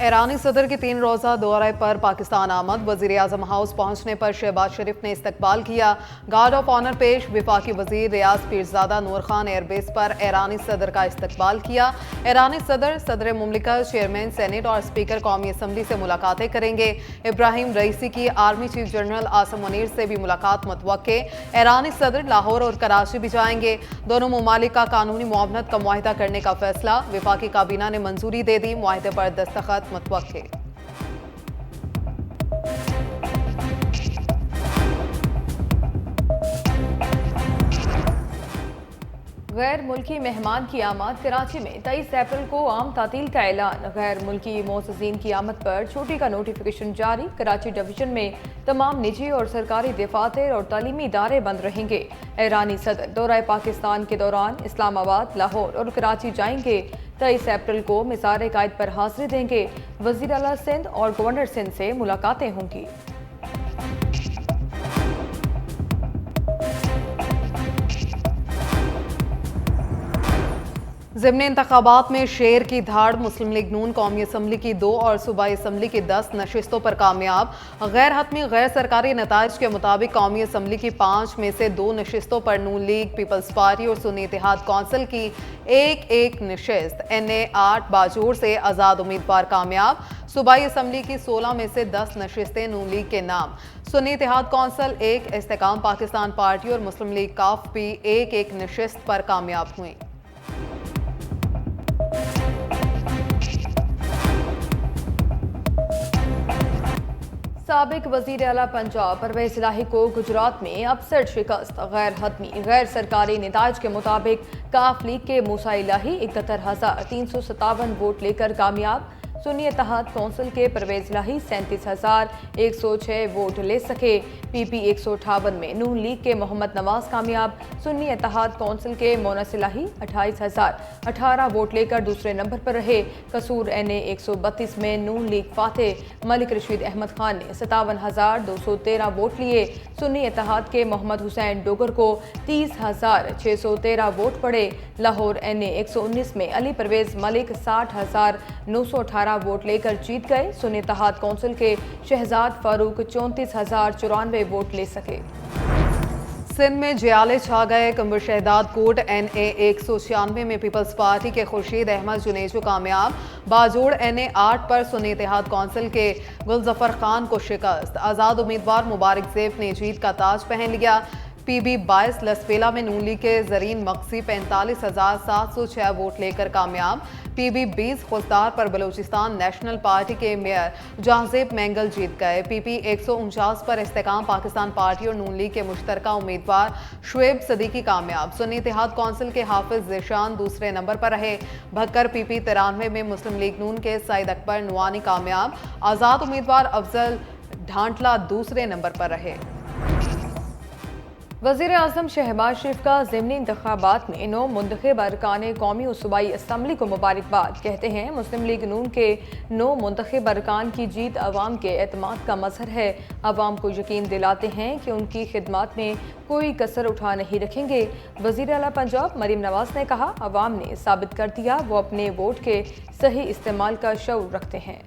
ईरानी सदर की 3 रोज़ा दौरे पर पाकिस्तान आमद। वज़ीर आज़म हाउस पहुंचने पर शहबाज शरीफ ने इस्तकबाल किया। गार्ड ऑफ ऑनर पेश। वफाकी वज़ीर रियाज पीरज़ादा नूर खान एयरबेस पर ईरानी सदर का इस्तकबाल किया। ईरानी सदर सदर मुमलिकत, चेयरमैन सेनेट और स्पीकर कौमी असम्बली से मुलाकातें करेंगे। इब्राहिम रईसी की army chief general Asim Munir से भी मुलाकात मुतवक्के। ईरानी सदर लाहौर और कराची भी जाएंगे। दोनों ममालिक का कानूनी मुआवनत का मुआहिदा करने का फैसला। वफाकी काबीना ने मंजूरी दे दी। मुआहिदे पर दस्तखत मुतवक्के। गैर मुल्की मेहमान की आमद। कराची में 23 अप्रैल को आम तातील का ऐलान। गैर मुल्की मोअज़्ज़िज़ीन की आमद पर छुट्टी का नोटिफिकेशन जारी। कराची डिवीजन में तमाम निजी और सरकारी दफातर और तालीमी इदारे बंद रहेंगे। ईरानी सदर दौरा पाकिस्तान के दौरान इस्लामाबाद, लाहौर और कराची जाएंगे। 23 अप्रैल को मिसार कायद पर हाजिरी देंगे। वज़ीर आला सिंध और गवर्नर सिंध से मुलाकातें होंगी। ज़िमनी इंतखाबात में शेर की धाड़। मुस्लिम लीग नून कौमी असम्बली की 2 और सूबाई असम्बली की 10 नशिस्तों पर कामयाब। गैर हतमी गैर सरकारी नताइज के मुताबिक कौमी असम्बली की 5 में से 2 नशिस्तों पर नून लीग, पीपल्स पार्टी और सुन्नी इत्तेहाद कौंसिल की एक नशिस्त। NA 8 बाजोड़ से आज़ाद उम्मीदवार कामयाब। सूबाई असम्बली की 16 में से 10 नशिस्तें नून लीग के नाम। सुन्नी इत्तेहाद कौंसिल 1, इस्तेकाम पाकिस्तान पार्टी और मुस्लिम लीग काफ भी एक नशिस्त पर कामयाब हुई। साबिक वज़ीर आला पंजाब परवेज़ इलाही को गुजरात में अपसेट शिकस्त। गैर हतमी गैर सरकारी निताज के मुताबिक काफ लीग के मूसा इलाही 71,357 वोट लेकर कामयाब। सुन्नी इत्तेहाद कौंसिल के परवेज़ इलाही 37,106 वोट ले सके। PP 158 में नून लीग के मोहम्मद नवाज कामयाब। सुन्नी इत्तेहाद कौंसिल के मोनस इलाही 28,018 वोट लेकर दूसरे नंबर पर रहे। कसूर NA 132 में नून लीग फातेह। मलिक रशीद अहमद खान ने 57,213 वोट लिए। सुन्नी इत्तेहाद के मोहम्मद हुसैन डोगर को 30,613 वोट पड़े। लाहौर NA 119 में अली परवेज़ मलिक 60,918 वोट लेकर जीत गए। सुन्नी इत्तेहाद कौंसिल के शहजाद फारूक 34,094 वोट ले सके। सिंध में जियाले छा गए। कंबर शहदाद कोट NA 196 में पीपल्स पार्टी के खुर्शीद अहमद जुनेजो कामयाब। बाजोड़ NA 8 पर सुन्नी इत्तेहाद कौंसिल के गुलजफर खान को शिकस्त। आज़ाद उम्मीदवार मुबारक ज़ेब ने जीत का ताज पहन लिया। PB 22 लसपेला में नून लीग के जरीन मक्सी 45,706 वोट लेकर कामयाब। PB 20 खुसदार पर बलूचिस्तान नेशनल पार्टी के मेयर जहांजेब मैंगल जीत गए। PP 149 पर इस्तेकाम पाकिस्तान पार्टी और नून लीग के मुश्तरका उम्मीदवार शुएब सदीकी कामयाब। सुन्नी इत्तेहाद कौंसिल के हाफिज ज़ेशान दूसरे नंबर पर रहे। भक्कर PP 93 में मुस्लिम लीग नून के सईद अकबर नुआनी कामयाब। आज़ाद उम्मीदवार अफजल ढांटला दूसरे नंबर पर रहे। वज़ीर आज़म शहबाज शरीफ का ज़िमनी इंतखाबात में 9 मुंतखब अरकान कौमी और सूबाई असम्बली को मुबारकबाद। कहते हैं मुस्लिम लीग नून के 9 मुंतखब अरकान की जीत अवाम के एतमाद का मज़हर है। अवाम को यकीन दिलाते हैं कि उनकी खिदमत में कोई कसर उठा नहीं रखेंगे। वज़ीर आला पंजाब मरीम नवाज ने कहा, अवाम ने साबित कर दिया वो अपने वोट के सही इस्तेमाल का शऊर रखते हैं।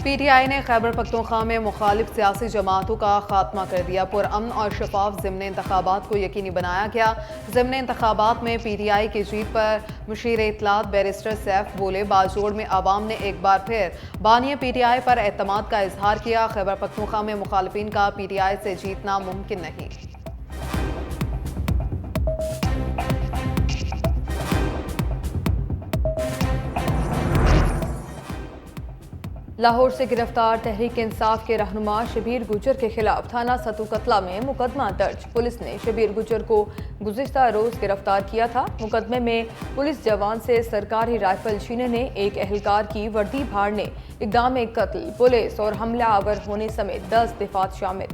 PTI ने खैबर पख्तूनख्वा में मुखालिफ सियासी जमातों का खात्मा कर दिया। पुरअमन और शफाफ ज़िमनी इंतखाबात को यकीनी बनाया गया। ज़िमनी इंतखाबात में PTI की जीत पर मुशीर इत्तलात बैरिस्टर सैफ बोले, बाजोड़ में आवाम ने एक बार फिर बानी PTI पर एतमाद का इजहार किया। खैबर पख्तूनख्वा में मुखालिफिन का PTI से जीतना मुमकिन नहीं। लाहौर से गिरफ्तार तहरीक इंसाफ के रहनुमा शबीर गुजर के खिलाफ थाना सतू कतला में मुकदमा दर्ज। पुलिस ने शबीर गुजर को गुज़िश्ता रोज गिरफ्तार किया था। मुकदमे में पुलिस जवान से सरकारी राइफल छीनने, एक एहलकार की वर्दी फाड़ने, इक़दाम कत्ल, पुलिस और हमला आवर होने समेत 10 दफात शामिल।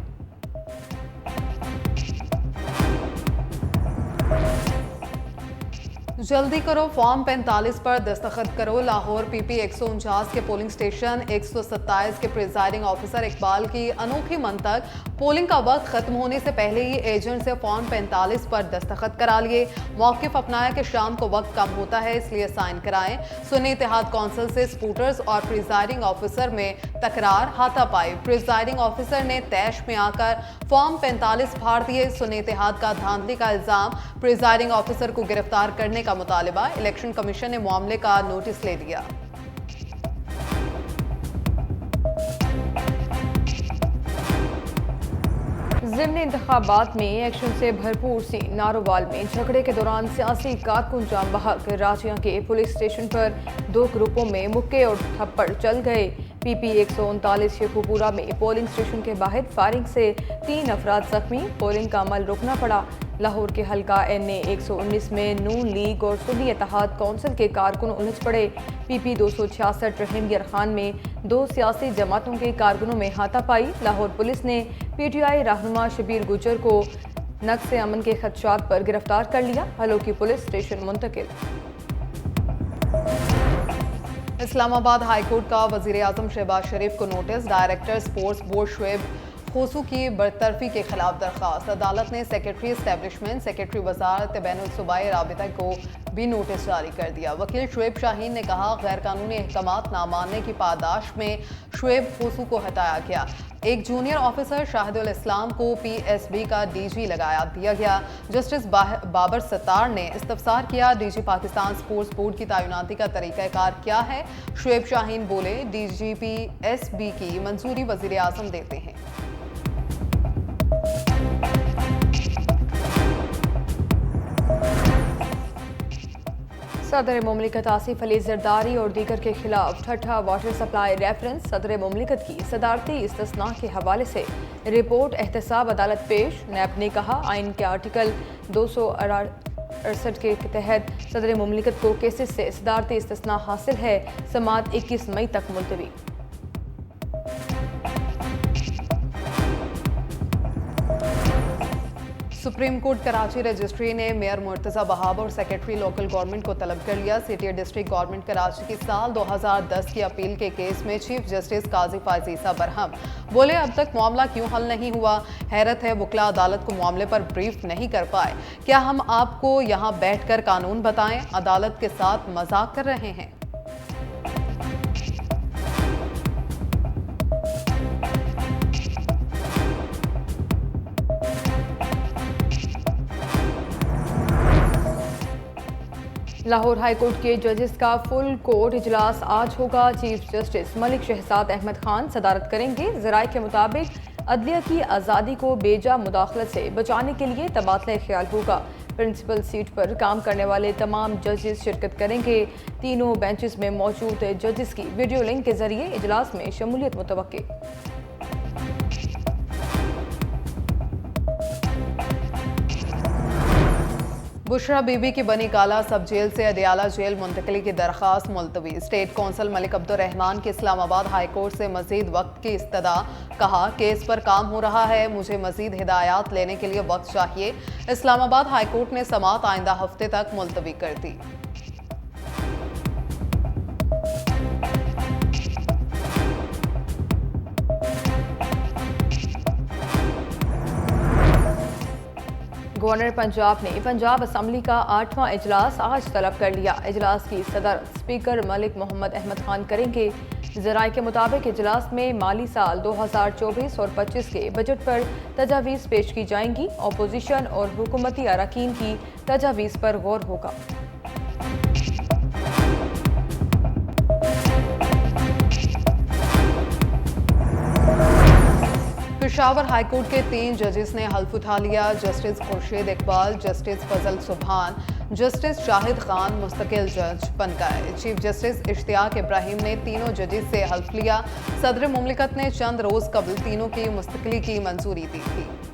जल्दी करो, फॉर्म 45 पर दस्तखत करो। लाहौर PP 149 के पोलिंग स्टेशन 127 के प्रिजाइडिंग ऑफिसर इकबाल की अनोखी मंतक पोलिंग का वक्त खत्म होने से पहले ही एजेंट से फॉर्म 45 पर दस्तखत करा लिए। मौक़िफ़ अपनाया कि शाम को वक्त कम होता है, इसलिए साइन कराएं। सुन्नी इत्तेहाद कौंसिल से स्कूटर्स और प्रिजाइडिंग ऑफिसर में तकरार, हाथापाई। प्रिजाइडिंग ऑफिसर ने तैश में आकर फॉर्म 45 फाड़ दिए। सुन्नी इत्तेहाद का धांधली का इल्जाम, प्रिजाइडिंग ऑफिसर को गिरफ्तार करने का मुतालिबा। इलेक्शन कमीशन ने मामले का नोटिस ले लिया। ज़िमनी इंतखाबात में एक्शन से भरपूर सी नारोवाल में झगड़े के दौरान सियासी कारकुन जाम बहक। राजिया के पुलिस स्टेशन पर 2 ग्रुपों में मुक्के और थप्पड़ चल गए। PP 139 शेखुपुरा में पोलिंग स्टेशन के बाहर फायरिंग से 3 अफराद जख्मी। पोलिंग का अमल रोकना पड़ा। लाहौर के हल्का NA 119 में नून लीग और सुन्नी इत्तेहाद कौंसिल के कारकुन उलझ पड़े। PP 266 रहीमगर खान में 2 सियासी जमातों के कारकुनों में हाथापाई। लाहौर पुलिस ने PTI रहनुमा शबीर गुजर को नक्स अमन के खदशात पर गिरफ्तार कर लिया। हलोकी पुलिस स्टेशन मुंतकिल। इस्लामाबाद हाईकोर्ट का वजीर आजम शहबाज शरीफ को notice. Director sports board Shoaib Khosu की बरतरफी के खिलाफ दरख्वास्त। अदालत ने सेक्रेटरी एस्टेब्लिशमेंट, सेक्रेटरी वजारत बैनुल सूबाई राबिता को भी नोटिस जारी कर दिया। वकील शुएब शाहीन ने कहा, गैर कानूनी अहकामात ना मानने की पादाश में शुएब खोसू को हटाया गया। एक जूनियर ऑफिसर शाहिदुल इस्लाम को PSB का DG लगाया दिया गया। जस्टिस बाबर सत्तार ने इस्तफसार किया, DG पाकिस्तान स्पोर्ट्स बोर्ड की तैनाती का तरीक़ाकार क्या है। शुएब शाहीन बोले, DGP SB की मंजूरी वज़ीर आज़म देते हैं। सदर मुमलिकत आसिफ अली जरदारी और दीगर के खिलाफ ठट्ठा वाटर सप्लाई रेफरेंस। सदर मुमलिकत की सदारती इस्तिस्ना के हवाले से रिपोर्ट एहतसाब अदालत पेश। नैब ने कहा, आइन के आर्टिकल 268 के तहत सदर मुमलिकत को केसेस से सदारती इस्तिस्ना हासिल है। समाअत 21 मई तक मुलतवी। सुप्रीम कोर्ट कराची रजिस्ट्री ने मेयर मुर्तज़ा बहाब और सेक्रेटरी लोकल गवर्नमेंट को तलब कर लिया। सिटी डिस्ट्रिक्ट गवर्नमेंट कराची की साल 2010 की अपील के केस में चीफ जस्टिस काजी फाजीसा बरहम बोले, अब तक मामला क्यों हल नहीं हुआ। हैरत है, वकला अदालत को मामले पर ब्रीफ नहीं कर पाए। क्या हम आपको यहाँ बैठकर कानून बताएं? अदालत के साथ मजाक कर रहे हैं। लाहौर हाईकोर्ट के जजेस का फुल कोर्ट इजलास आज होगा। चीफ जस्टिस मलिक शहजाद अहमद खान सदारत करेंगे। ज़राए के मुताबिक अदलिया की आज़ादी को बेजा मुदाखलत से बचाने के लिए तबादला ख्याल होगा। प्रिंसिपल सीट पर काम करने वाले तमाम जजेस शिरकत करेंगे। तीनों बेंचेस में मौजूद जजेस की वीडियो लिंक के जरिए इजलास में शमूलियत मुतवक्के। बुशरा बीबी की बनी काला सब जेल से अदियाला जेल मुंतकली की दरख्वास्त मुलतवी। स्टेट कौंसल मलिक अब्दुर्रहमान की इस्लामाबाद हाई कोर्ट से मजीद वक्त की इस्तदा। कहा, केस पर काम हो रहा है, मुझे मजीद हिदायत लेने के लिए वक्त चाहिए। इस्लामाबाद हाई कोर्ट ने समाअत आइंदा हफ्ते तक मुलतवी कर दी। गवर्नर पंजाब ने पंजाब असम्बली का 8वां इजलास आज तलब कर लिया। इजलास की सदर स्पीकर मलिक मोहम्मद अहमद खान करेंगे। ज़राए के मुताबिक इजलास में माली साल 2024 और 25 के बजट पर तजावीज़ पेश की जाएंगी। अपोजिशन और हुकूमती अरकान की तजावीज़ पर गौर होगा। पेशावर हाईकोर्ट के 3 जजेस ने हल्फ उठा लिया। जस्टिस खुर्शीद इकबाल, जस्टिस फजल सुबहान, जस्टिस शाहिद खान मुस्तकिल जज बन गए। चीफ जस्टिस इश्तियाक इब्राहिम ने तीनों जजेस से हल्फ लिया। सदर मुमलिकत ने चंद रोज कबल तीनों की मुस्तकिली की मंजूरी दी थी।